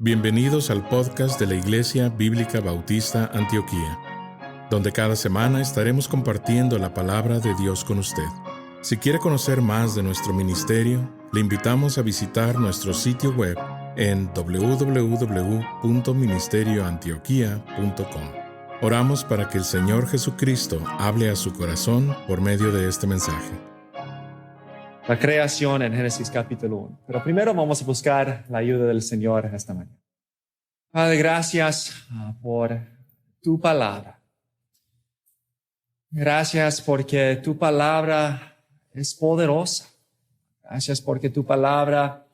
Bienvenidos al podcast de la Iglesia Bíblica Bautista Antioquía, donde cada semana estaremos compartiendo la palabra de Dios con usted. Si quiere conocer más de nuestro ministerio, le invitamos a visitar nuestro sitio web en www.ministerioantioquia.com. Oramos para que el Señor Jesucristo hable a su corazón por medio de este mensaje. La creación en Génesis capítulo 1. Pero primero vamos a buscar la ayuda del Señor esta mañana. Padre, gracias por tu palabra. Gracias porque tu palabra es poderosa. Gracias porque tu palabra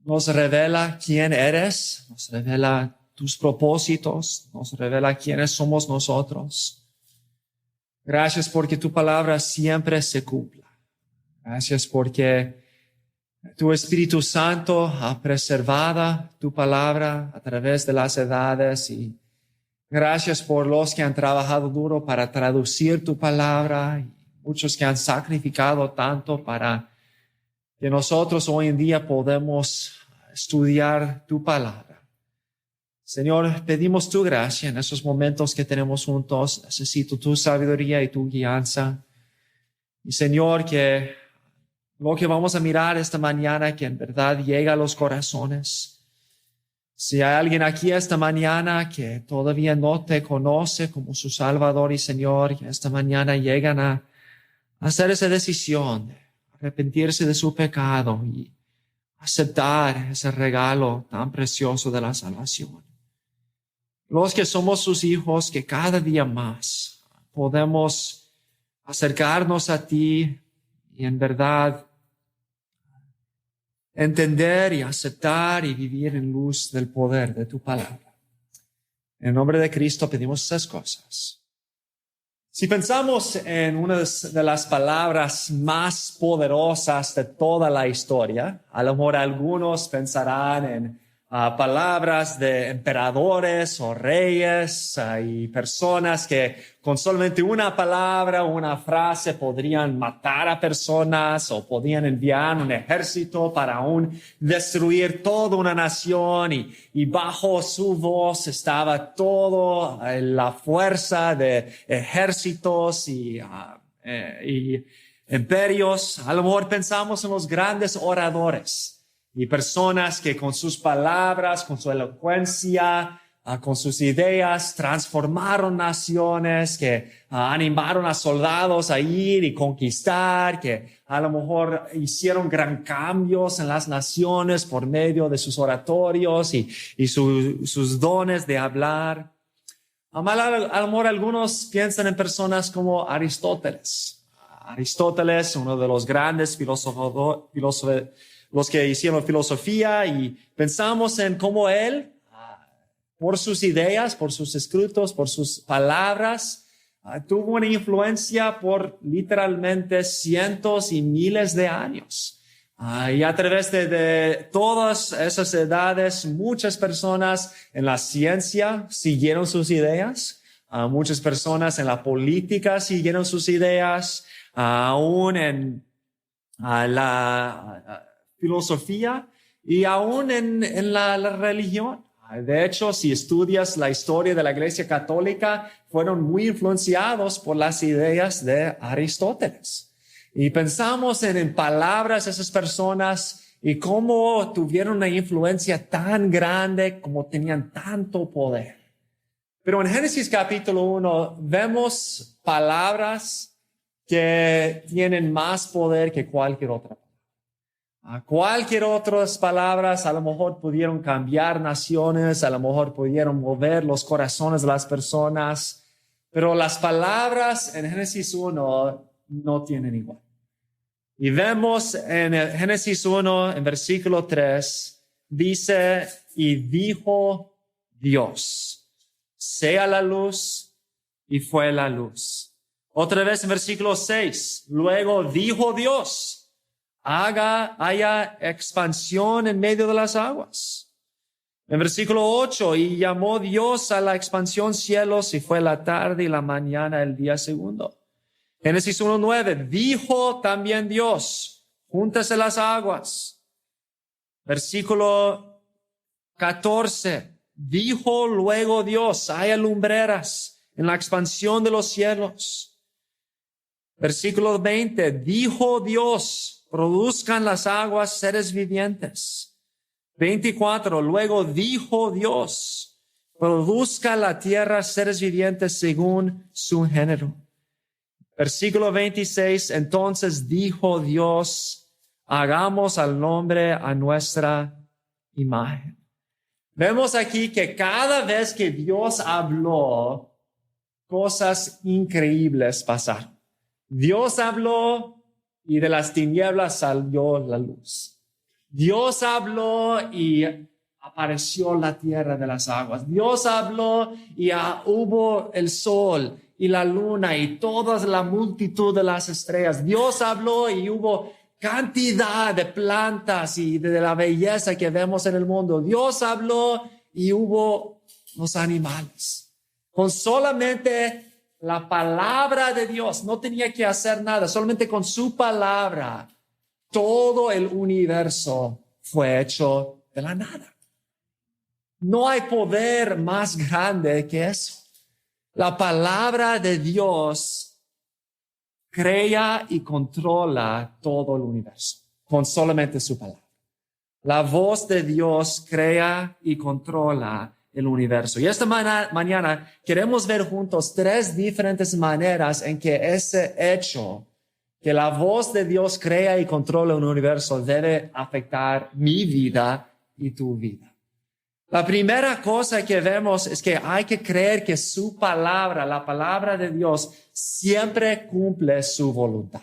nos revela quién eres, nos revela tus propósitos, nos revela quiénes somos nosotros. Gracias porque tu palabra siempre se cumple. Gracias porque tu Espíritu Santo ha preservado tu palabra a través de las edades y gracias por los que han trabajado duro para traducir tu palabra y muchos que han sacrificado tanto para que nosotros hoy en día podamos estudiar tu palabra. Señor, pedimos tu gracia en esos momentos que tenemos juntos. Necesito tu sabiduría y tu guianza. Y Señor, que lo que vamos a mirar esta mañana, que en verdad llega a los corazones. Si hay alguien aquí esta mañana que todavía no te conoce como su Salvador y Señor, que esta mañana llegan a hacer esa decisión de arrepentirse de su pecado y aceptar ese regalo tan precioso de la salvación. Los que somos sus hijos, que cada día más podemos acercarnos a ti y en verdad entender y aceptar y vivir en luz del poder de tu palabra. En el nombre de Cristo pedimos esas cosas. Si pensamos en una de las palabras más poderosas de toda la historia, a lo mejor algunos pensarán en palabras de emperadores o reyes y personas que con solamente una palabra o una frase podrían matar a personas o podían enviar un ejército para aún destruir toda una nación y bajo su voz estaba toda la fuerza de ejércitos y imperios. A lo mejor pensamos en los grandes oradores y personas que con sus palabras, con su elocuencia, con sus ideas, transformaron naciones, que animaron a soldados a ir y conquistar, que a lo mejor hicieron gran cambios en las naciones por medio de sus oratorios y sus dones de hablar. A lo mejor algunos piensan en personas como Aristóteles. Aristóteles, uno de los grandes filósofos, los que hicieron filosofía, y pensamos en cómo él, por sus ideas, por sus escritos, por sus palabras, tuvo una influencia por literalmente cientos y miles de años. Y a través de todas esas edades, muchas personas en la ciencia siguieron sus ideas, muchas personas en la política siguieron sus ideas, aún en la filosofía y aún en la religión. De hecho, si estudias la historia de la Iglesia Católica, fueron muy influenciados por las ideas de Aristóteles. Y pensamos en palabras de esas personas y cómo tuvieron una influencia tan grande, cómo tenían tanto poder. Pero en Génesis capítulo 1 vemos palabras que tienen más poder que cualquier otra. Cualquier otras palabras a lo mejor pudieron cambiar naciones, a lo mejor pudieron mover los corazones de las personas, pero las palabras en Génesis 1 no tienen igual. Y vemos en Génesis 1, en versículo 3, dice, y dijo Dios, sea la luz, y fue la luz. Otra vez en versículo 6, luego dijo Dios, haya expansión en medio de las aguas. En versículo 8, y llamó Dios a la expansión cielos, y fue la tarde y la mañana el día segundo. Génesis 1:9, dijo también Dios, júntese las aguas. Versículo 14. Dijo luego Dios, haya lumbreras en la expansión de los cielos. Versículo 20. Dijo Dios, produzcan las aguas seres vivientes. 24. Luego dijo Dios, produzca la tierra seres vivientes según su género. Versículo 26. Entonces dijo Dios, hagamos al hombre a nuestra imagen. Vemos aquí que cada vez que Dios habló, cosas increíbles pasaron. Dios habló y de las tinieblas salió la luz. Dios habló y apareció la tierra de las aguas. Dios habló y hubo el sol y la luna y toda la multitud de las estrellas. Dios habló y hubo cantidad de plantas y de la belleza que vemos en el mundo. Dios habló y hubo los animales. Con solamente la palabra de Dios, no tenía que hacer nada, solamente con su palabra, todo el universo fue hecho de la nada. No hay poder más grande que eso. La palabra de Dios crea y controla todo el universo con solamente su palabra. La voz de Dios crea y controla el universo. Y esta mañana queremos ver juntos 3 diferentes maneras en que ese hecho, que la voz de Dios crea y controla el universo, debe afectar mi vida y tu vida. La primera cosa que vemos es que hay que creer que su palabra, la palabra de Dios, siempre cumple su voluntad.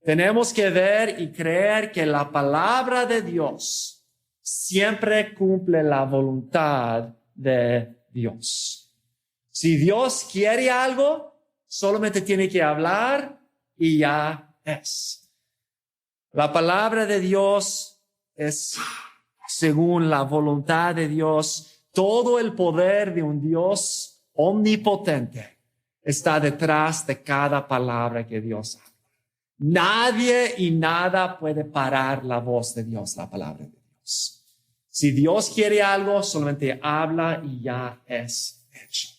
Tenemos que ver y creer que la palabra de Dios siempre cumple la voluntad de Dios. Si Dios quiere algo, solamente tiene que hablar y ya es. La palabra de Dios es según la voluntad de Dios. Todo el poder de un Dios omnipotente está detrás de cada palabra que Dios habla. Nadie y nada puede parar la voz de Dios, la palabra de Dios. Si Dios quiere algo, solamente habla y ya es hecho.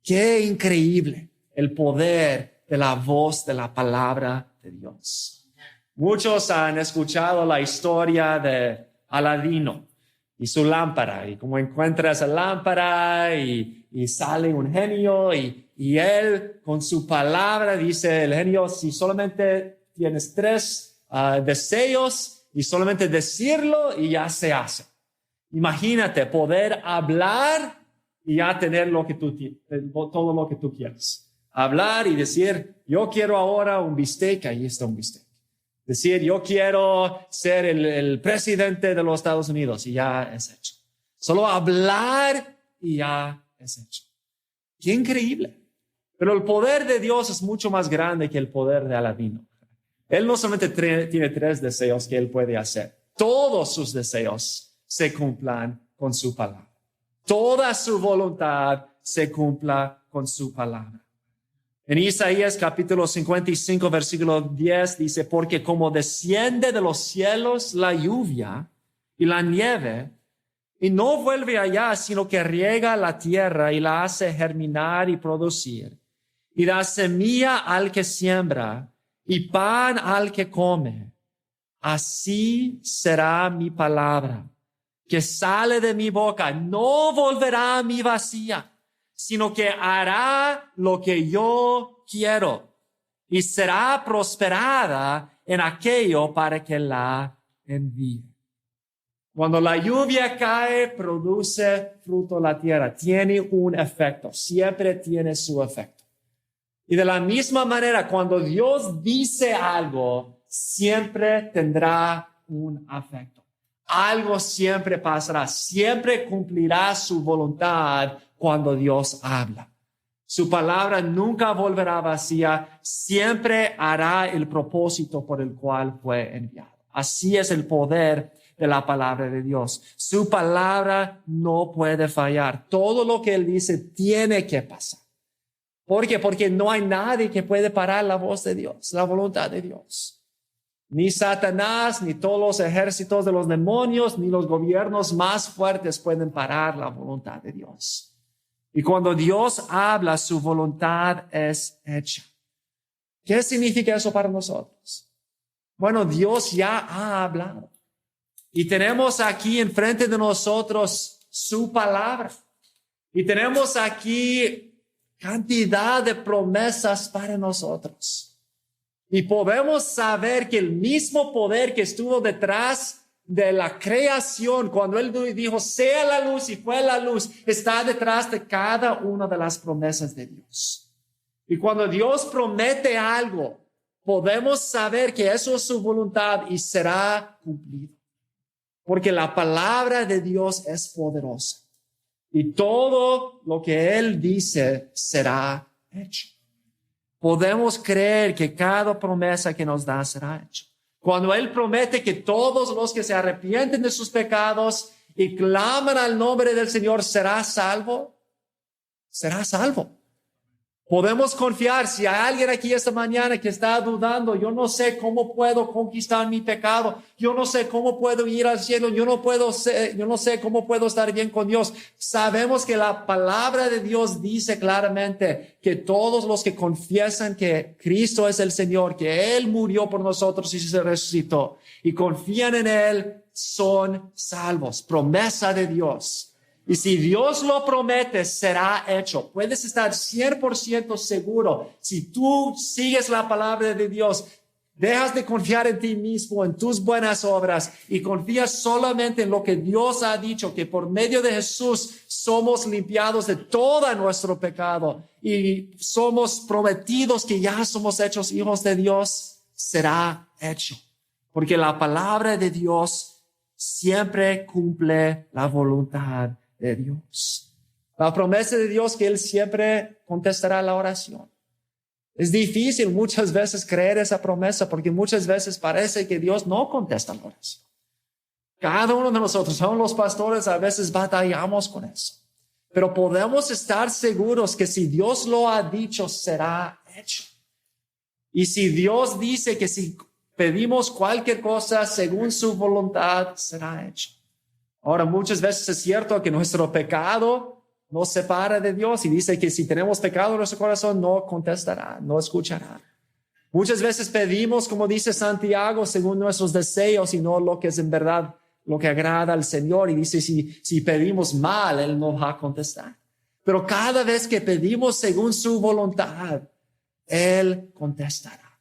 Qué increíble el poder de la voz de la palabra de Dios. Muchos han escuchado la historia de Aladino y su lámpara, y cómo encuentra esa lámpara y sale un genio y él con su palabra dice el genio, si solamente tienes 3 deseos y solamente decirlo y ya se hace. Imagínate poder hablar y ya tener todo lo que tú quieres. Hablar y decir, yo quiero ahora un bistec, ahí está un bistec. Decir, yo quiero ser el presidente de los Estados Unidos y ya es hecho. Solo hablar y ya es hecho. ¡Qué increíble! Pero el poder de Dios es mucho más grande que el poder de Aladino. Él no solamente tiene 3 deseos que él puede hacer. Todos sus deseos se cumplan con su palabra. Toda su voluntad se cumpla con su palabra. En Isaías capítulo 55, versículo 10 dice, porque como desciende de los cielos la lluvia y la nieve, y no vuelve allá, sino que riega la tierra y la hace germinar y producir, y da semilla al que siembra y pan al que come, así será mi palabra, que sale de mi boca, no volverá a mí vacía, sino que hará lo que yo quiero y será prosperada en aquello para que la envíe. Cuando la lluvia cae, produce fruto la tierra. Tiene un efecto, siempre tiene su efecto. Y de la misma manera, cuando Dios dice algo, siempre tendrá un efecto. Algo siempre pasará, siempre cumplirá su voluntad cuando Dios habla. Su palabra nunca volverá vacía, siempre hará el propósito por el cual fue enviado. Así es el poder de la palabra de Dios. Su palabra no puede fallar. Todo lo que Él dice tiene que pasar. ¿Por qué? Porque no hay nadie que puede parar la voz de Dios, la voluntad de Dios. Ni Satanás, ni todos los ejércitos de los demonios, ni los gobiernos más fuertes pueden parar la voluntad de Dios. Y cuando Dios habla, su voluntad es hecha. ¿Qué significa eso para nosotros? Bueno, Dios ya ha hablado. Y tenemos aquí enfrente de nosotros su palabra. Y tenemos aquí cantidad de promesas para nosotros. Y podemos saber que el mismo poder que estuvo detrás de la creación, cuando Él dijo, sea la luz y fue la luz, está detrás de cada una de las promesas de Dios. Y cuando Dios promete algo, podemos saber que eso es su voluntad y será cumplido. Porque la palabra de Dios es poderosa. Y todo lo que Él dice será hecho. Podemos creer que cada promesa que nos da será hecha. Cuando Él promete que todos los que se arrepienten de sus pecados y claman al nombre del Señor será salvo, será salvo. Podemos confiar. Si hay alguien aquí esta mañana que está dudando, yo no sé cómo puedo conquistar mi pecado, yo no sé cómo puedo ir al cielo, yo no sé cómo puedo estar bien con Dios. Sabemos que la palabra de Dios dice claramente que todos los que confiesan que Cristo es el Señor, que Él murió por nosotros y se resucitó, y confían en Él, son salvos. Promesa de Dios. Y si Dios lo promete, será hecho. Puedes estar 100% seguro. Si tú sigues la palabra de Dios, dejas de confiar en ti mismo, en tus buenas obras, y confías solamente en lo que Dios ha dicho, que por medio de Jesús somos limpiados de todo nuestro pecado y somos prometidos que ya somos hechos hijos de Dios, será hecho. Porque la palabra de Dios siempre cumple la voluntad de Dios. La promesa de Dios que Él siempre contestará la oración. Es difícil muchas veces creer esa promesa porque muchas veces parece que Dios no contesta la oración. Cada uno de nosotros, aún los pastores, a veces batallamos con eso. Pero podemos estar seguros que si Dios lo ha dicho, será hecho. Y si Dios dice que si pedimos cualquier cosa según su voluntad, será hecho. Ahora, muchas veces es cierto que nuestro pecado nos separa de Dios y dice que si tenemos pecado en nuestro corazón, no contestará, no escuchará. Muchas veces pedimos, como dice Santiago, según nuestros deseos y no lo que es en verdad lo que agrada al Señor. Y dice, si pedimos mal, Él no va a contestar. Pero cada vez que pedimos según su voluntad, Él contestará.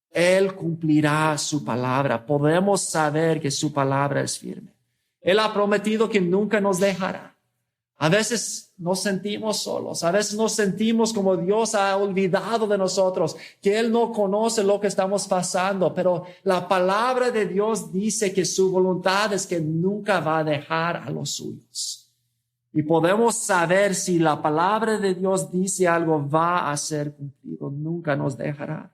Él cumplirá su palabra. Podemos saber que su palabra es firme. Él ha prometido que nunca nos dejará. A veces nos sentimos solos. A veces nos sentimos como Dios ha olvidado de nosotros, que Él no conoce lo que estamos pasando. Pero la palabra de Dios dice que su voluntad es que nunca va a dejar a los suyos. Y podemos saber si la palabra de Dios dice algo, va a ser cumplido. Nunca nos dejará.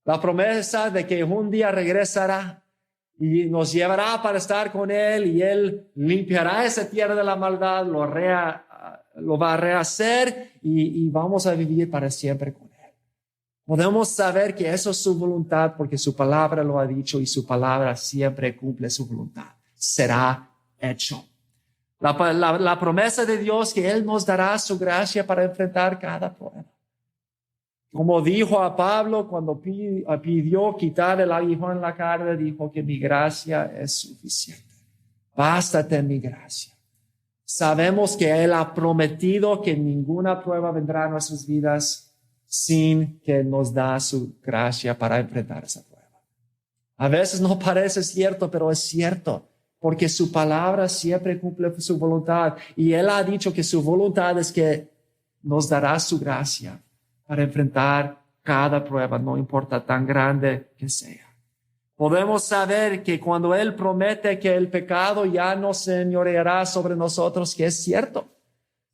La promesa de que un día regresará y nos llevará para estar con Él y Él limpiará esa tierra de la maldad, lo va a rehacer y vamos a vivir para siempre con Él. Podemos saber que eso es su voluntad porque su palabra lo ha dicho y su palabra siempre cumple su voluntad. Será hecho. La promesa de Dios que Él nos dará su gracia para enfrentar cada prueba. Como dijo a Pablo cuando pidió quitar el aguijón en la carne, dijo que mi gracia es suficiente. Bástate mi gracia. Sabemos que Él ha prometido que ninguna prueba vendrá a nuestras vidas sin que nos da su gracia para enfrentar esa prueba. A veces no parece cierto, pero es cierto, porque su palabra siempre cumple su voluntad. Y Él ha dicho que su voluntad es que nos dará su gracia para enfrentar cada prueba, no importa tan grande que sea. Podemos saber que cuando Él promete que el pecado ya no señoreará sobre nosotros, que es cierto.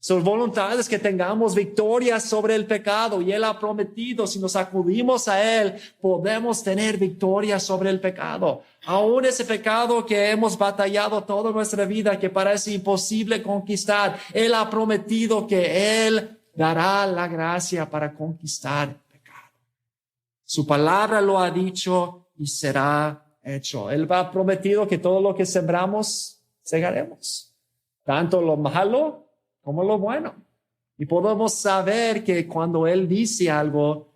Su voluntad es que tengamos victoria sobre el pecado y Él ha prometido, si nos acudimos a Él, podemos tener victoria sobre el pecado. Aún ese pecado que hemos batallado toda nuestra vida, que parece imposible conquistar, Él ha prometido que Él dará la gracia para conquistar el pecado. Su palabra lo ha dicho y será hecho. Él ha prometido que todo lo que sembramos, segaremos. Tanto lo malo como lo bueno. Y podemos saber que cuando Él dice algo,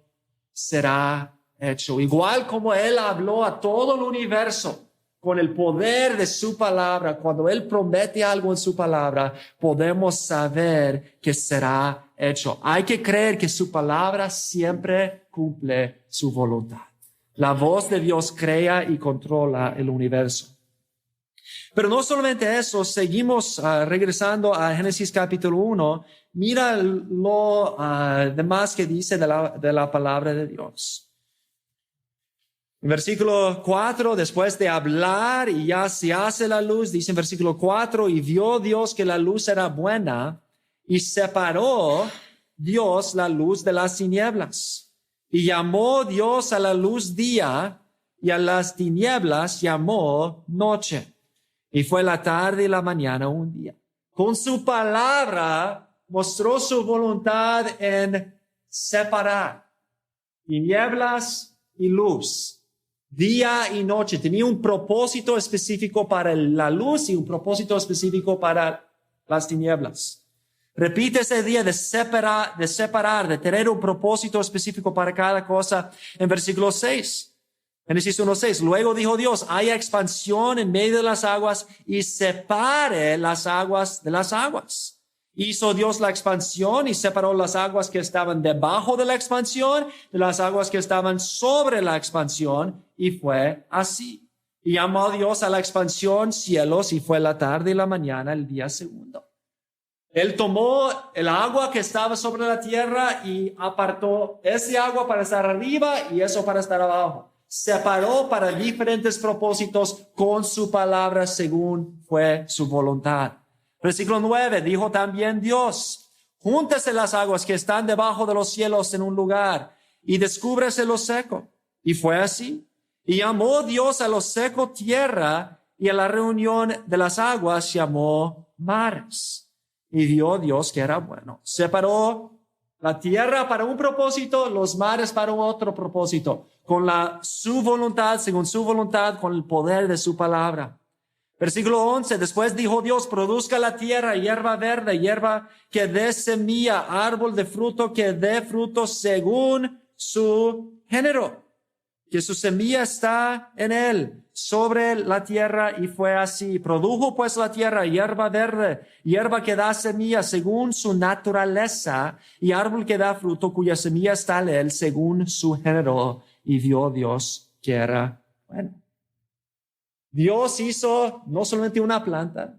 será hecho. Igual como Él habló a todo el universo con el poder de su palabra, cuando Él promete algo en su palabra, podemos saber que será hecho. Hay que creer que su palabra siempre cumple su voluntad. La voz de Dios crea y controla el universo. Pero no solamente eso, seguimos regresando a Génesis capítulo 1. Mira lo demás que dice de la palabra de Dios. En versículo 4, después de hablar y ya se hace la luz, dice en versículo 4, y vio Dios que la luz era buena y separó Dios la luz de las tinieblas. Y llamó Dios a la luz día y a las tinieblas llamó noche. Y fue la tarde y la mañana un día. Con su palabra mostró su voluntad en separar tinieblas y luz. Día y noche. Tenía un propósito específico para la luz y un propósito específico para las tinieblas. Repite ese día de separar, de tener un propósito específico para cada cosa en versículo 6. Génesis 1:6. Luego dijo Dios, haya expansión en medio de las aguas y separe las aguas de las aguas. Hizo Dios la expansión y separó las aguas que estaban debajo de la expansión de las aguas que estaban sobre la expansión, y fue así. Y llamó Dios a la expansión cielos, y fue la tarde y la mañana el día segundo. Él tomó el agua que estaba sobre la tierra y apartó ese agua para estar arriba y eso para estar abajo. Separó para diferentes propósitos con su palabra según fue su voluntad. Versículo 9, dijo también Dios, júntese las aguas que están debajo de los cielos en un lugar y descúbrese lo seco. Y fue así. Y llamó Dios a lo seco tierra y a la reunión de las aguas llamó mares. Y vio Dios que era bueno. Separó la tierra para un propósito, los mares para otro propósito, con su voluntad, según su voluntad, con el poder de su palabra. Versículo 11, después dijo Dios, produzca la tierra hierba verde, hierba que dé semilla, árbol de fruto que dé fruto según su género, que su semilla está en él, sobre la tierra, y fue así. Produjo pues la tierra hierba verde, hierba que da semilla según su naturaleza, y árbol que da fruto cuya semilla está en él según su género, y vio Dios que era bueno. Dios hizo no solamente una planta,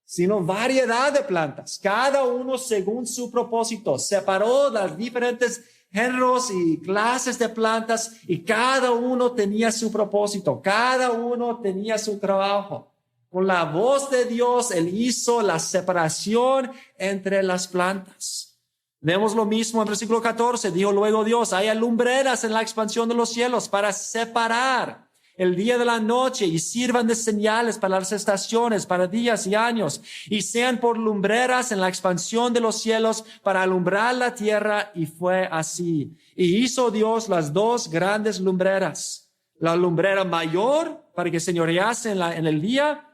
sino variedad de plantas, cada uno según su propósito. Separó las diferentes géneros y clases de plantas y cada uno tenía su propósito, cada uno tenía su trabajo. Con la voz de Dios, Él hizo la separación entre las plantas. Vemos lo mismo en versículo 14. Dijo luego Dios, haya lumbreras en la expansión de los cielos para separar el día de la noche y sirvan de señales para las estaciones, para días y años, y sean por lumbreras en la expansión de los cielos para alumbrar la tierra, y fue así. Y hizo Dios las dos grandes lumbreras, la lumbrera mayor para que señorease en el día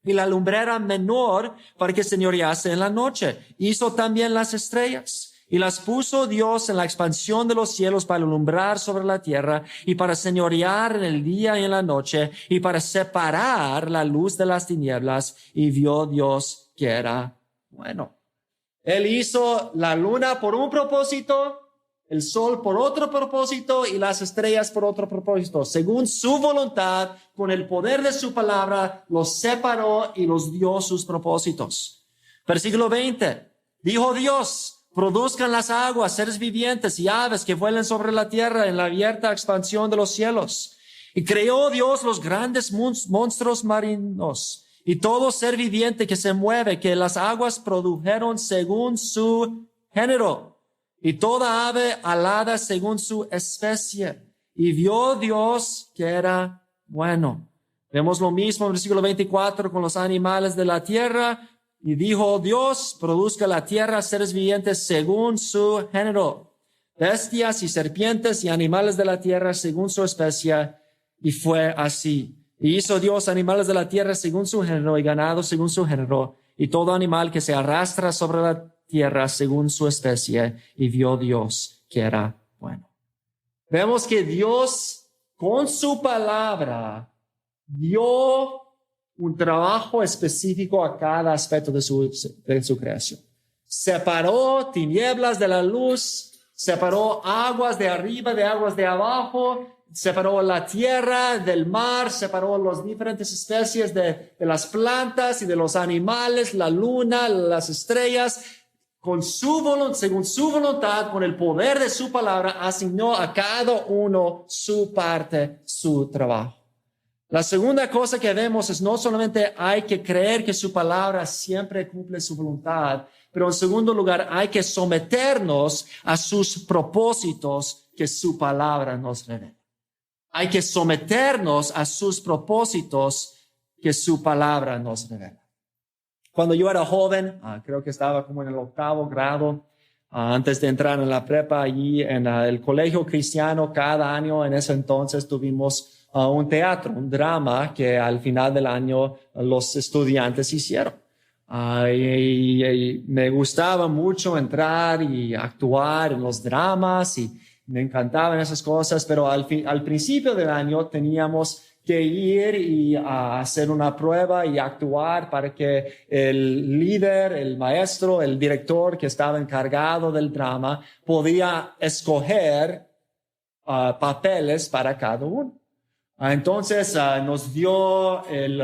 y la lumbrera menor para que señorease en la noche. Hizo también las estrellas. Y las puso Dios en la expansión de los cielos para alumbrar sobre la tierra y para señorear en el día y en la noche y para separar la luz de las tinieblas. Y vio Dios que era bueno. Él hizo la luna por un propósito, el sol por otro propósito y las estrellas por otro propósito. Según su voluntad, con el poder de su palabra, los separó y los dio sus propósitos. Versículo 20. Dijo Dios, produzcan las aguas, seres vivientes y aves que vuelen sobre la tierra en la abierta expansión de los cielos. Y creó Dios los grandes monstruos marinos y todo ser viviente que se mueve, que las aguas produjeron según su género, y toda ave alada según su especie. Y vio Dios que era bueno. Vemos lo mismo en el versículo 24 con los animales de la tierra. Y dijo Dios, produzca la tierra seres vivientes según su género, bestias y serpientes y animales de la tierra según su especie. Y fue así. Y hizo Dios animales de la tierra según su género y ganado según su género y todo animal que se arrastra sobre la tierra según su especie. Y vio Dios que era bueno. Vemos que Dios con su palabra dio un trabajo específico a cada aspecto de su creación. Separó tinieblas de la luz, separó aguas de arriba de aguas de abajo, separó la tierra del mar, separó las diferentes especies de las plantas y de los animales, la luna, las estrellas. Con su voluntad, según su voluntad, con el poder de su palabra, asignó a cada uno su parte, su trabajo. La segunda cosa que vemos es no solamente hay que creer que su palabra siempre cumple su voluntad, pero en segundo lugar hay que someternos a sus propósitos que su palabra nos revela. Hay que someternos a sus propósitos que su palabra nos revela. Cuando yo era joven, creo que estaba como en el 8º grado, antes de entrar en la prepa, allí en el colegio cristiano, cada año en ese entonces tuvimos un teatro, un drama que al final del año los estudiantes hicieron. Y me gustaba mucho entrar y actuar en los dramas y me encantaban esas cosas, pero al principio del año teníamos que ir y hacer una prueba y actuar para que el líder, el maestro, el director que estaba encargado del drama podía escoger papeles para cada uno. Entonces nos dio el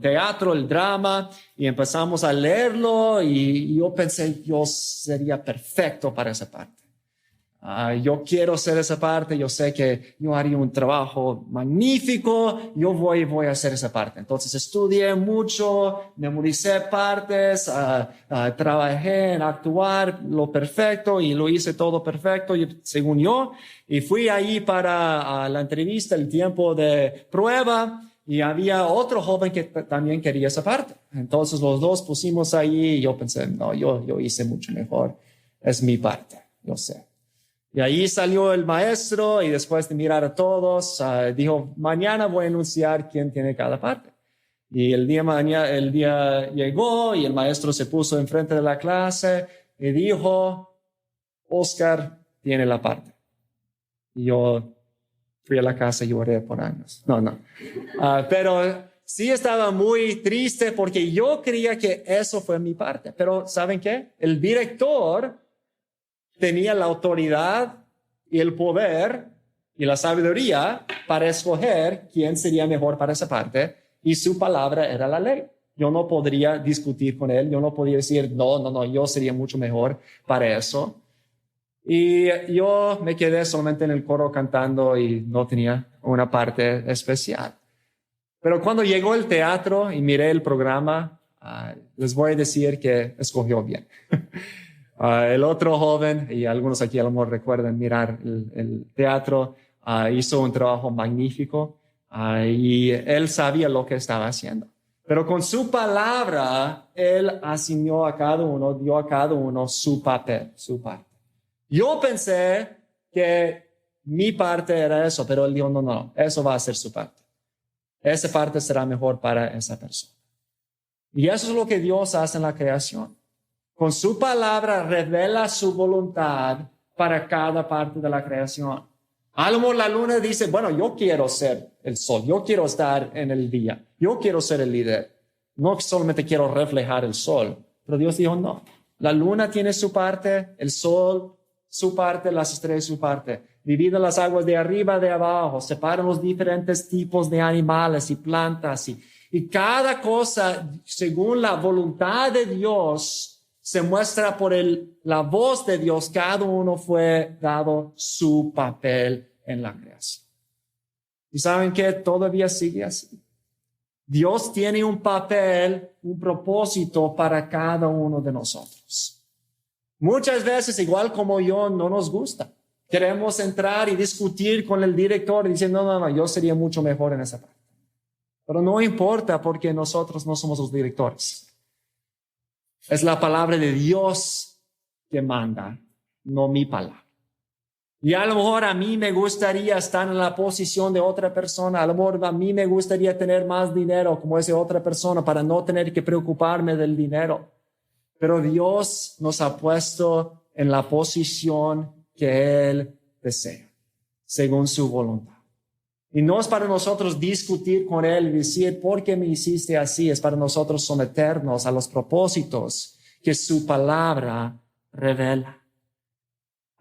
teatro, el drama, y empezamos a leerlo y yo pensé, yo sería perfecto para esa parte. Yo quiero ser esa parte, yo sé que yo haría un trabajo magnífico, yo voy a hacer esa parte. Entonces estudié mucho, memoricé partes, trabajé en actuar lo perfecto y lo hice todo perfecto según yo. Y fui ahí para la entrevista, el tiempo de prueba, y había otro joven que también quería esa parte. Entonces los dos pusimos ahí y yo pensé, no, yo hice mucho mejor, es mi parte, yo sé. Y ahí salió el maestro y después de mirar a todos, dijo, mañana voy a anunciar quién tiene cada parte. Y el día llegó y el maestro se puso enfrente de la clase y dijo, Oscar tiene la parte. Y yo fui a la casa y lloré por años. No. Pero sí estaba muy triste porque yo creía que eso fue mi parte. Pero ¿saben qué? El director tenía la autoridad y el poder y la sabiduría para escoger quién sería mejor para esa parte, y su palabra era la ley. Yo no podría discutir con él, yo no podía decir, no, yo sería mucho mejor para eso. Y yo me quedé solamente en el coro cantando y no tenía una parte especial. Pero cuando llegó el teatro y miré el programa, les voy a decir que escogió bien. El otro joven, y algunos aquí a lo mejor recuerdan mirar el teatro, hizo un trabajo magnífico y él sabía lo que estaba haciendo. Pero con su palabra, él asignó a cada uno, dio a cada uno su papel, su parte. Yo pensé que mi parte era eso, pero él dijo, no, eso va a ser su parte. Esa parte será mejor para esa persona. Y eso es lo que Dios hace en la creación. Con su palabra revela su voluntad para cada parte de la creación. A lo mejor la luna dice, bueno, yo quiero ser el sol, yo quiero estar en el día, yo quiero ser el líder. No solamente quiero reflejar el sol, pero Dios dijo, no. La luna tiene su parte, el sol su parte, las estrellas su parte. Divide las aguas de arriba, de abajo, separan los diferentes tipos de animales y plantas y cada cosa, según la voluntad de Dios, se muestra por la voz de Dios. Cada uno fue dado su papel en la creación. ¿Y saben qué? Todavía sigue así. Dios tiene un papel, un propósito para cada uno de nosotros. Muchas veces, igual como yo, no nos gusta. Queremos entrar y discutir con el director diciendo, no, yo sería mucho mejor en esa parte. Pero no importa porque nosotros no somos los directores. Es la palabra de Dios que manda, no mi palabra. Y a lo mejor a mí me gustaría estar en la posición de otra persona. A lo mejor a mí me gustaría tener más dinero como esa otra persona para no tener que preocuparme del dinero. Pero Dios nos ha puesto en la posición que Él desea, según su voluntad. Y no es para nosotros discutir con Él y decir, ¿por qué me hiciste así? Es para nosotros someternos a los propósitos que su palabra revela.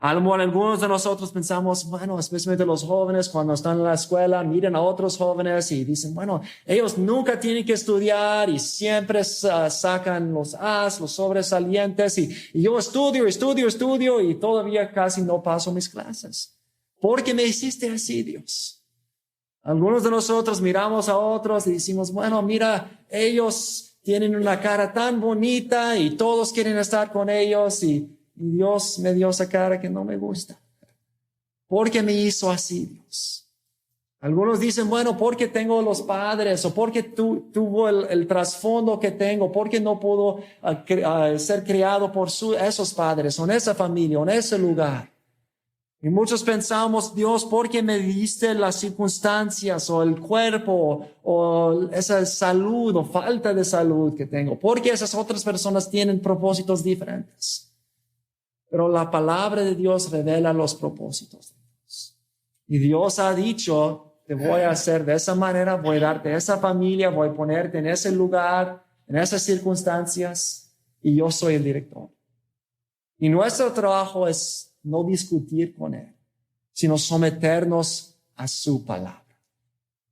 A lo mejor algunos de nosotros pensamos, bueno, especialmente los jóvenes cuando están en la escuela, miran a otros jóvenes y dicen, bueno, ellos nunca tienen que estudiar y siempre sacan los A's, los sobresalientes y yo estudio y todavía casi no paso mis clases. ¿Por qué me hiciste así, Dios? Algunos de nosotros miramos a otros y decimos, bueno, mira, ellos tienen una cara tan bonita y todos quieren estar con ellos y Dios me dio esa cara que no me gusta. ¿Por qué me hizo así, Dios? Algunos dicen, bueno, porque tengo los padres o porque tuvo el trasfondo que tengo, porque no pudo ser criado por esos padres o en esa familia o en ese lugar. Y muchos pensamos, Dios, ¿por qué me diste las circunstancias o el cuerpo o esa salud o falta de salud que tengo? Porque esas otras personas tienen propósitos diferentes. Pero la palabra de Dios revela los propósitos de Dios. Y Dios ha dicho, te voy a hacer de esa manera, voy a darte esa familia, voy a ponerte en ese lugar, en esas circunstancias, y yo soy el director. Y nuestro trabajo es no discutir con Él, sino someternos a su palabra,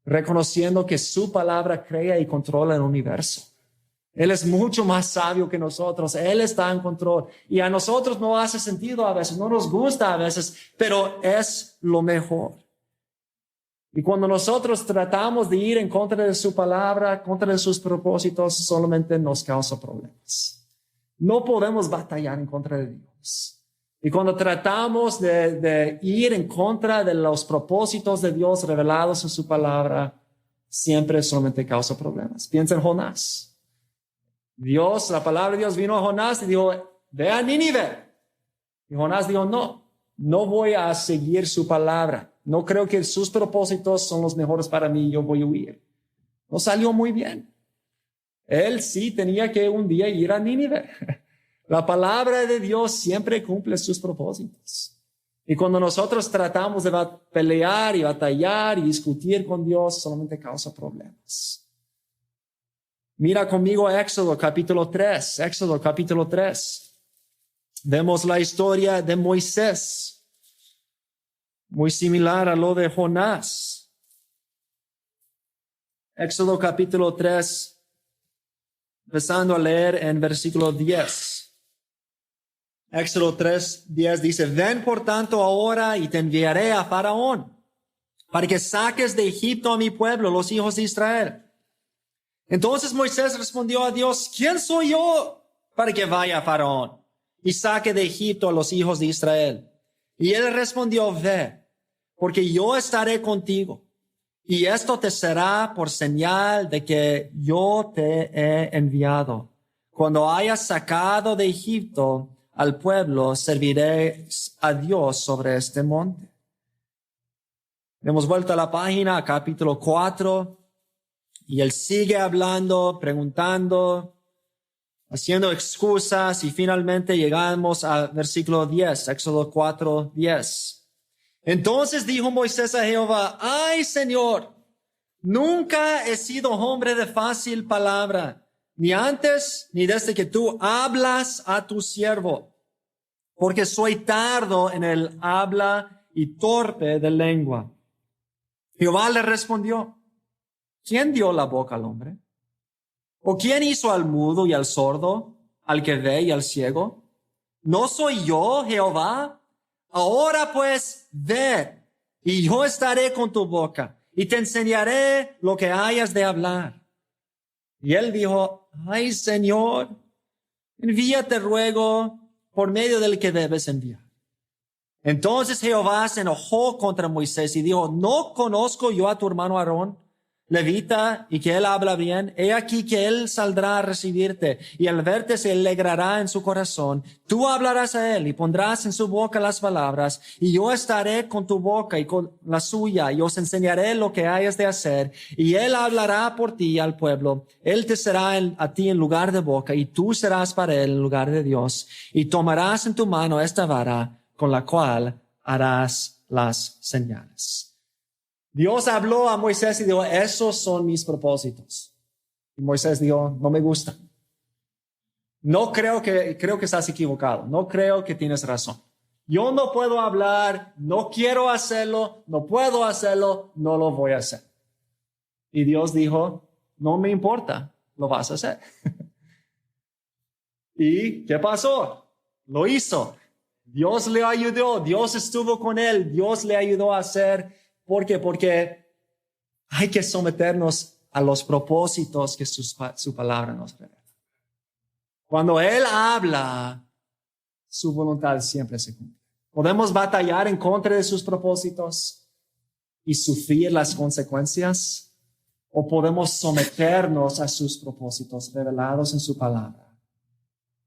reconociendo que su palabra crea y controla el universo. Él es mucho más sabio que nosotros. Él está en control. Y a nosotros no hace sentido a veces, no nos gusta a veces, pero es lo mejor. Y cuando nosotros tratamos de ir en contra de su palabra, contra de sus propósitos, solamente nos causa problemas. No podemos batallar en contra de Dios. Y cuando tratamos de ir en contra de los propósitos de Dios revelados en su palabra, siempre solamente causa problemas. Piensa en Jonás. Dios, la palabra de Dios vino a Jonás y dijo, ve a Nínive. Y Jonás dijo, no voy a seguir su palabra. No creo que sus propósitos son los mejores para mí, yo voy a huir. No salió muy bien. Él sí tenía que un día ir a Nínive. La palabra de Dios siempre cumple sus propósitos. Y cuando nosotros tratamos de pelear y batallar y discutir con Dios, solamente causa problemas. Mira conmigo Éxodo capítulo 3. Éxodo capítulo 3. Vemos la historia de Moisés, muy similar a lo de Jonás. Éxodo capítulo 3, empezando a leer en versículo 10. Éxodo 3, 10 dice, ven por tanto ahora y te enviaré a Faraón, para que saques de Egipto a mi pueblo, los hijos de Israel. Entonces Moisés respondió a Dios, ¿quién soy yo para que vaya a Faraón y saque de Egipto a los hijos de Israel? Y él respondió, ve, porque yo estaré contigo, y esto te será por señal de que yo te he enviado. Cuando hayas sacado de Egipto al pueblo, serviré a Dios sobre este monte. Hemos vuelto a la página, capítulo 4. Y él sigue hablando, preguntando, haciendo excusas y finalmente llegamos al versículo 10, Éxodo 4, 10. Entonces dijo Moisés a Jehová, ay Señor, nunca he sido hombre de fácil palabra, ni antes ni desde que tú hablas a tu siervo, porque soy tardo en el habla y torpe de lengua. Jehová le respondió, ¿quién dio la boca al hombre? ¿O quién hizo al mudo y al sordo, al que ve y al ciego? ¿No soy yo, Jehová? Ahora pues, ve, y yo estaré con tu boca, y te enseñaré lo que hayas de hablar. Y él dijo, ay, Señor, envíate ruego por medio del que debes enviar. Entonces Jehová se enojó contra Moisés y dijo, ¿no conozco yo a tu hermano Aarón, levita y que él habla bien, he aquí que él saldrá a recibirte y al verte se alegrará en su corazón. Tú hablarás a él y pondrás en su boca las palabras y yo estaré con tu boca y con la suya y os enseñaré lo que hayas de hacer y él hablará por ti al pueblo. Él te será a ti en lugar de boca y tú serás para él en lugar de Dios y tomarás en tu mano esta vara con la cual harás las señales. Dios habló a Moisés y dijo, esos son mis propósitos. Y Moisés dijo, no me gusta. Creo que estás equivocado. No creo que tienes razón. Yo no puedo hablar, no quiero hacerlo, no puedo hacerlo, no lo voy a hacer. Y Dios dijo, no me importa, lo vas a hacer. ¿Y qué pasó? Lo hizo. Dios le ayudó, Dios estuvo con él, Dios le ayudó a hacer. ¿Por qué? Porque hay que someternos a los propósitos que su palabra nos revela. Cuando Él habla, su voluntad siempre se cumple. Podemos batallar en contra de sus propósitos y sufrir las consecuencias, o podemos someternos a sus propósitos revelados en su palabra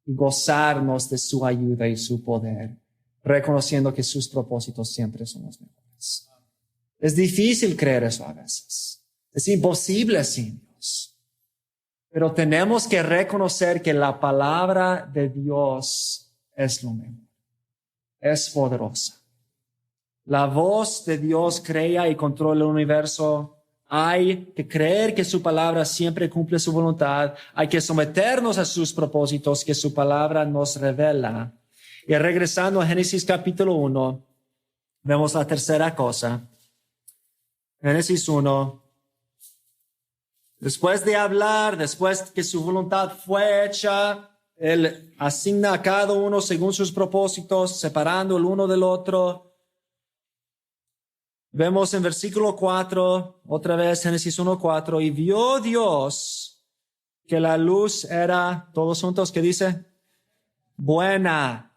y gozarnos de su ayuda y su poder, reconociendo que sus propósitos siempre son los mejores. Es difícil creer eso a veces. Es imposible sin Dios. Pero tenemos que reconocer que la palabra de Dios es lo mejor. Es poderosa. La voz de Dios crea y controla el universo. Hay que creer que su palabra siempre cumple su voluntad. Hay que someternos a sus propósitos que su palabra nos revela. Y regresando a Génesis capítulo 1, vemos la tercera cosa. Génesis 1, después de hablar, después que su voluntad fue hecha, Él asigna a cada uno según sus propósitos, separando el uno del otro. Vemos en versículo 4, otra vez Génesis 1:4, y vio Dios que la luz era, todos juntos, ¿qué dice? Buena.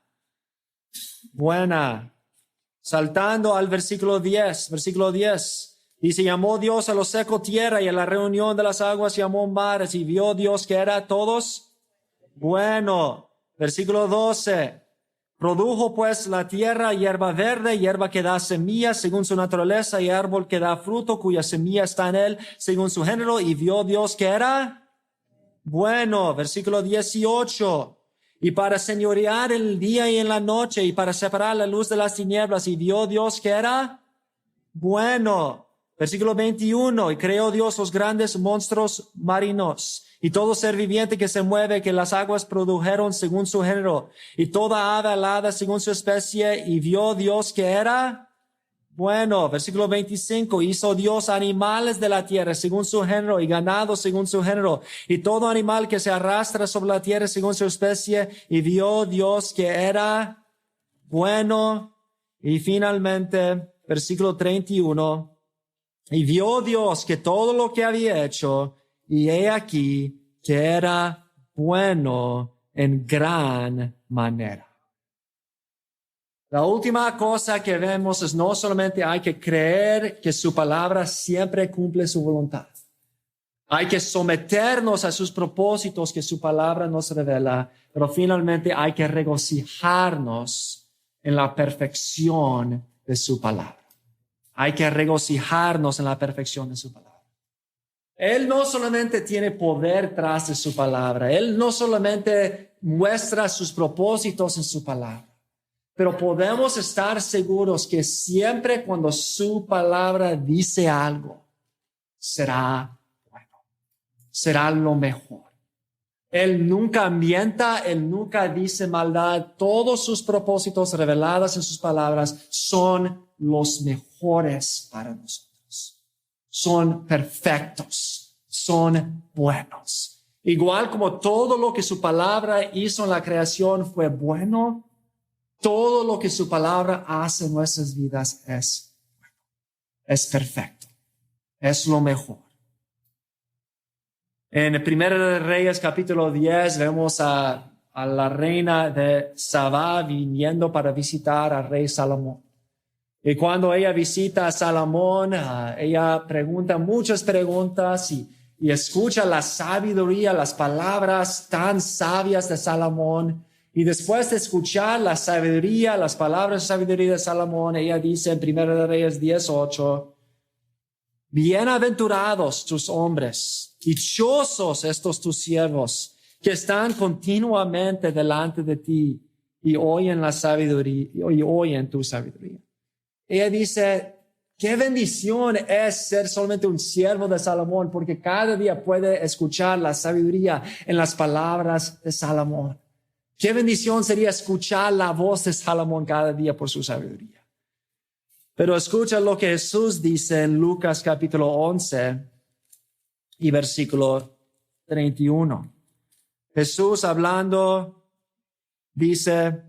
Saltando al versículo 10. Dice, llamó Dios a lo seco tierra y a la reunión de las aguas llamó mares y vio Dios que era todos bueno. Versículo 12. Produjo pues la tierra hierba verde, hierba que da semilla según su naturaleza y árbol que da fruto cuya semilla está en él según su género y vio Dios que era bueno. Versículo 18. Y para señorear el día y en la noche y para separar la luz de las tinieblas y vio Dios que era bueno. Versículo 21, y creó Dios los grandes monstruos marinos, y todo ser viviente que se mueve, que las aguas produjeron según su género, y toda ave alada según su especie, y vio Dios que era bueno. Versículo 25, hizo Dios animales de la tierra según su género, y ganado según su género, y todo animal que se arrastra sobre la tierra según su especie, y vio Dios que era bueno. Y finalmente, versículo 31, y vio Dios que todo lo que había hecho, y he aquí que era bueno en gran manera. La última cosa que vemos es no solamente hay que creer que su palabra siempre cumple su voluntad. Hay que someternos a sus propósitos que su palabra nos revela, pero finalmente hay que regocijarnos en la perfección de su palabra. Hay que regocijarnos en la perfección de su palabra. Él no solamente tiene poder tras de su palabra. Él no solamente muestra sus propósitos en su palabra. Pero podemos estar seguros que siempre cuando su palabra dice algo, será bueno. Será lo mejor. Él nunca mienta, Él nunca dice maldad. Todos sus propósitos revelados en sus palabras son los mejores para nosotros. Son perfectos, son buenos. Igual como todo lo que su palabra hizo en la creación fue bueno, todo lo que su palabra hace en nuestras vidas es bueno, es perfecto, es lo mejor. En el 1 de Reyes capítulo 10 vemos a la reina de Sabá viniendo para visitar al rey Salomón. Y cuando ella visita a Salomón, ella pregunta muchas preguntas y escucha la sabiduría, las palabras tan sabias de Salomón. Y después de escuchar la sabiduría, las palabras de sabiduría de Salomón, ella dice en 1 Reyes 18, bienaventurados tus hombres, dichosos estos tus siervos, que están continuamente delante de ti y oyen la sabiduría, y oyen tu sabiduría. Ella dice, qué bendición es ser solamente un siervo de Salomón, porque cada día puede escuchar la sabiduría en las palabras de Salomón. Qué bendición sería escuchar la voz de Salomón cada día por su sabiduría. Pero escucha lo que Jesús dice en Lucas capítulo 11 y versículo 31. Jesús hablando dice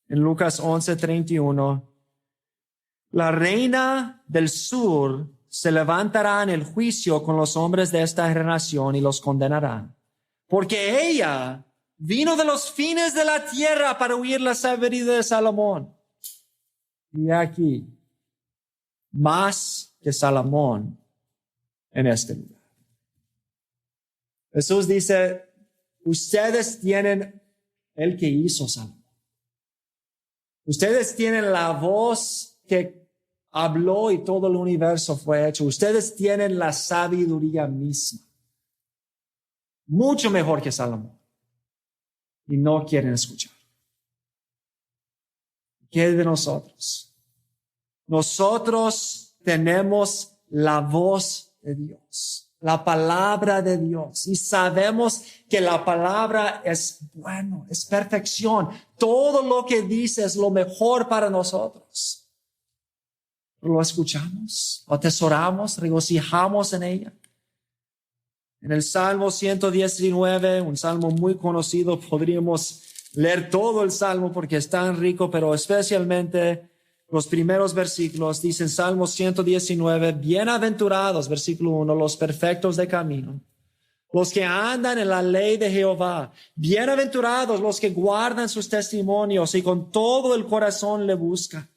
en Lucas 11, 31, la reina del sur se levantará en el juicio con los hombres de esta generación y los condenará, porque ella vino de los fines de la tierra para oír la sabiduría de Salomón. Y aquí, más que Salomón en este lugar. Jesús dice, ustedes tienen el que hizo Salomón. Ustedes tienen la voz que habló y todo el universo fue hecho. Ustedes tienen la sabiduría misma. Mucho mejor que Salomón. Y no quieren escuchar. ¿Qué de nosotros? Nosotros tenemos la voz de Dios, la palabra de Dios, y sabemos que la palabra es bueno, es perfección. Todo lo que dice es lo mejor para nosotros. Lo escuchamos, lo atesoramos, regocijamos en ella. En el Salmo 119, un salmo muy conocido, podríamos leer todo el salmo porque es tan rico, pero especialmente los primeros versículos. Dicen Salmo 119, bienaventurados, versículo 1, los perfectos de camino, los que andan en la ley de Jehová. Bienaventurados los que guardan sus testimonios y con todo el corazón le buscan.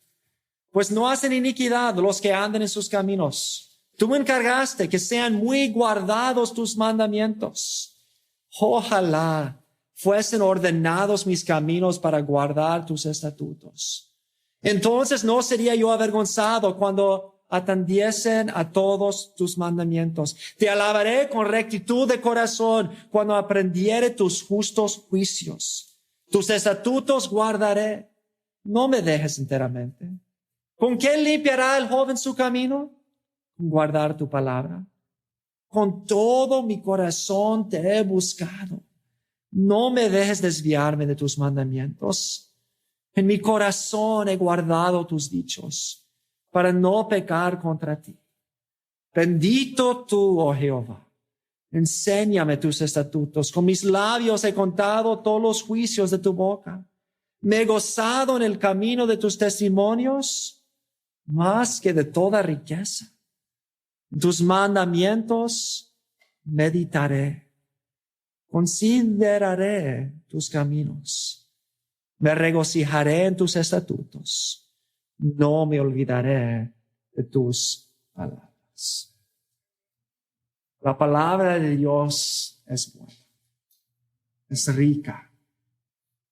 Pues no hacen iniquidad los que andan en sus caminos. Tú me encargaste que sean muy guardados tus mandamientos. Ojalá fuesen ordenados mis caminos para guardar tus estatutos. Entonces no sería yo avergonzado cuando atendiesen a todos tus mandamientos. Te alabaré con rectitud de corazón cuando aprendiere tus justos juicios. Tus estatutos guardaré. No me dejes enteramente. ¿Con qué limpiará el joven su camino? Guardar tu palabra. Con todo mi corazón te he buscado. No me dejes desviarme de tus mandamientos. En mi corazón he guardado tus dichos para no pecar contra ti. Bendito tú, oh Jehová. Enséñame tus estatutos. Con mis labios he contado todos los juicios de tu boca. Me he gozado en el camino de tus testimonios más que de toda riqueza. Tus mandamientos meditaré, consideraré tus caminos, me regocijaré en tus estatutos, no me olvidaré de tus palabras. La palabra de Dios es buena, es rica,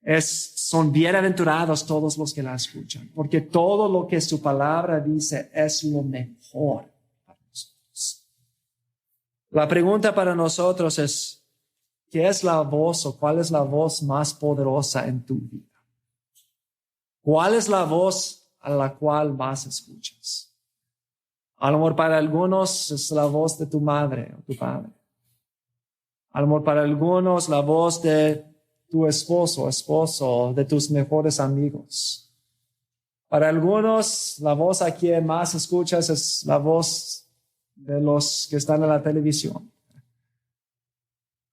son bienaventurados todos los que la escuchan, porque todo lo que su palabra dice es lo mejor. La pregunta para nosotros es, ¿qué es la voz o cuál es la voz más poderosa en tu vida? ¿Cuál es la voz a la cual más escuchas? A lo mejor para algunos es la voz de tu madre o tu padre. A lo mejor para algunos la voz de tu esposo, de tus mejores amigos. Para algunos la voz a quien más escuchas es la voz de los que están en la televisión.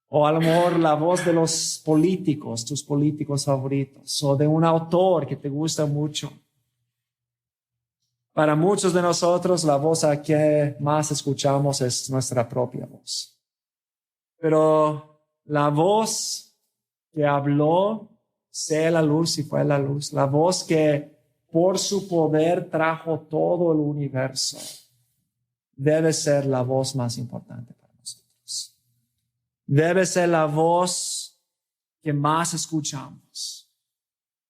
O a lo mejor la voz de los políticos, tus políticos favoritos, o de un autor que te gusta mucho. Para muchos de nosotros, la voz a que más escuchamos es nuestra propia voz. Pero la voz que habló, sea la luz y fue la luz. La voz que por su poder trajo todo el universo, debe ser la voz más importante para nosotros. Debe ser la voz que más escuchamos.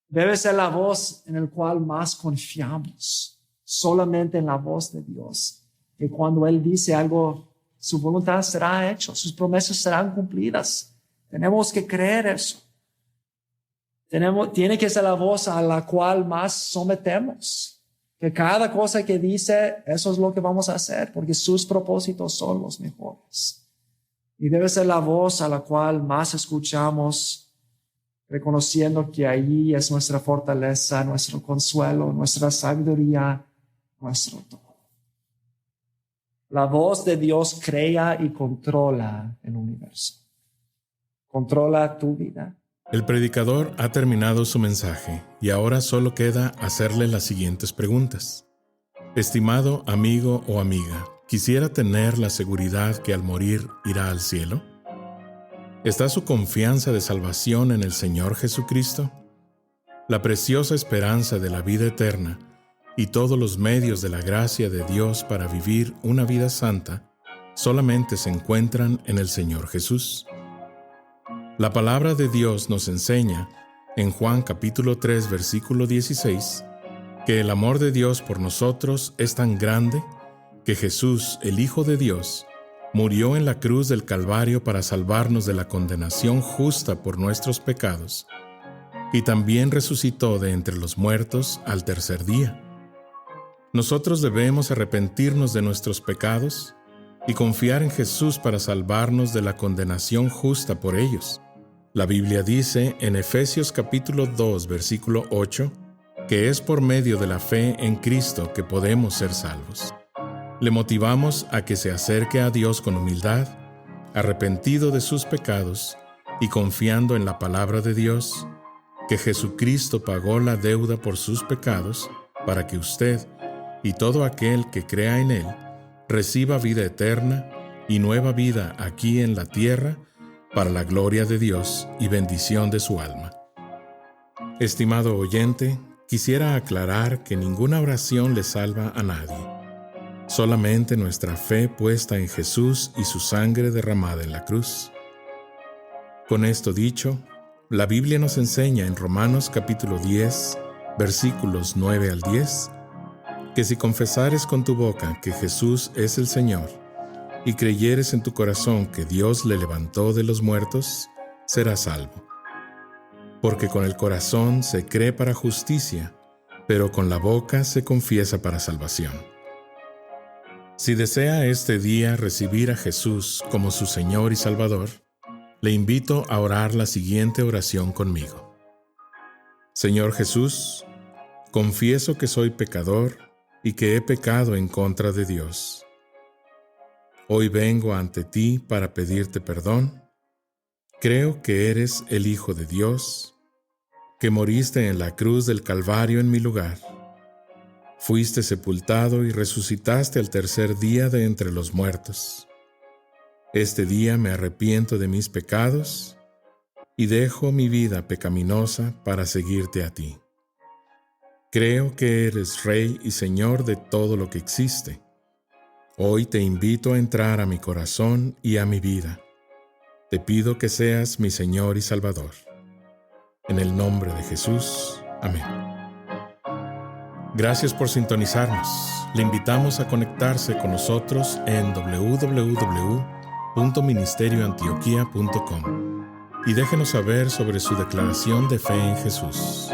Debe ser la voz en la cual más confiamos. Solamente en la voz de Dios. Que cuando Él dice algo, su voluntad será hecha, sus promesas serán cumplidas. Tenemos que creer eso. Tiene que ser la voz a la cual más sometemos. Que cada cosa que dice, eso es lo que vamos a hacer, porque sus propósitos son los mejores. Y debe ser la voz a la cual más escuchamos, reconociendo que allí es nuestra fortaleza, nuestro consuelo, nuestra sabiduría, nuestro todo. La voz de Dios crea y controla el universo. Controla tu vida. El predicador ha terminado su mensaje y ahora solo queda hacerle las siguientes preguntas. Estimado amigo o amiga, ¿quisiera tener la seguridad que al morir irá al cielo? ¿Está su confianza de salvación en el Señor Jesucristo? La preciosa esperanza de la vida eterna y todos los medios de la gracia de Dios para vivir una vida santa solamente se encuentran en el Señor Jesús. La palabra de Dios nos enseña, en Juan capítulo 3, versículo 16, que el amor de Dios por nosotros es tan grande que Jesús, el Hijo de Dios, murió en la cruz del Calvario para salvarnos de la condenación justa por nuestros pecados, y también resucitó de entre los muertos al tercer día. Nosotros debemos arrepentirnos de nuestros pecados y confiar en Jesús para salvarnos de la condenación justa por ellos. La Biblia dice en Efesios capítulo 2, versículo 8, que es por medio de la fe en Cristo que podemos ser salvos. Le motivamos a que se acerque a Dios con humildad, arrepentido de sus pecados y confiando en la palabra de Dios, que Jesucristo pagó la deuda por sus pecados para que usted y todo aquel que crea en Él reciba vida eterna y nueva vida aquí en la tierra para la gloria de Dios y bendición de su alma. Estimado oyente, quisiera aclarar que ninguna oración le salva a nadie. Solamente nuestra fe puesta en Jesús y su sangre derramada en la cruz. Con esto dicho, la Biblia nos enseña en Romanos capítulo 10, versículos 9 al 10, que si confesares con tu boca que Jesús es el Señor y creyeres en tu corazón que Dios le levantó de los muertos, serás salvo. Porque con el corazón se cree para justicia, pero con la boca se confiesa para salvación. Si desea este día recibir a Jesús como su Señor y Salvador, le invito a orar la siguiente oración conmigo. Señor Jesús, confieso que soy pecador y que he pecado en contra de Dios. Hoy vengo ante ti para pedirte perdón. Creo que eres el Hijo de Dios, que moriste en la cruz del Calvario en mi lugar. Fuiste sepultado y resucitaste al tercer día de entre los muertos. Este día me arrepiento de mis pecados y dejo mi vida pecaminosa para seguirte a ti. Creo que eres Rey y Señor de todo lo que existe. Hoy te invito a entrar a mi corazón y a mi vida. Te pido que seas mi Señor y Salvador. En el nombre de Jesús. Amén. Gracias por sintonizarnos. Le invitamos a conectarse con nosotros en www.ministerioantioquia.com y déjenos saber sobre su declaración de fe en Jesús.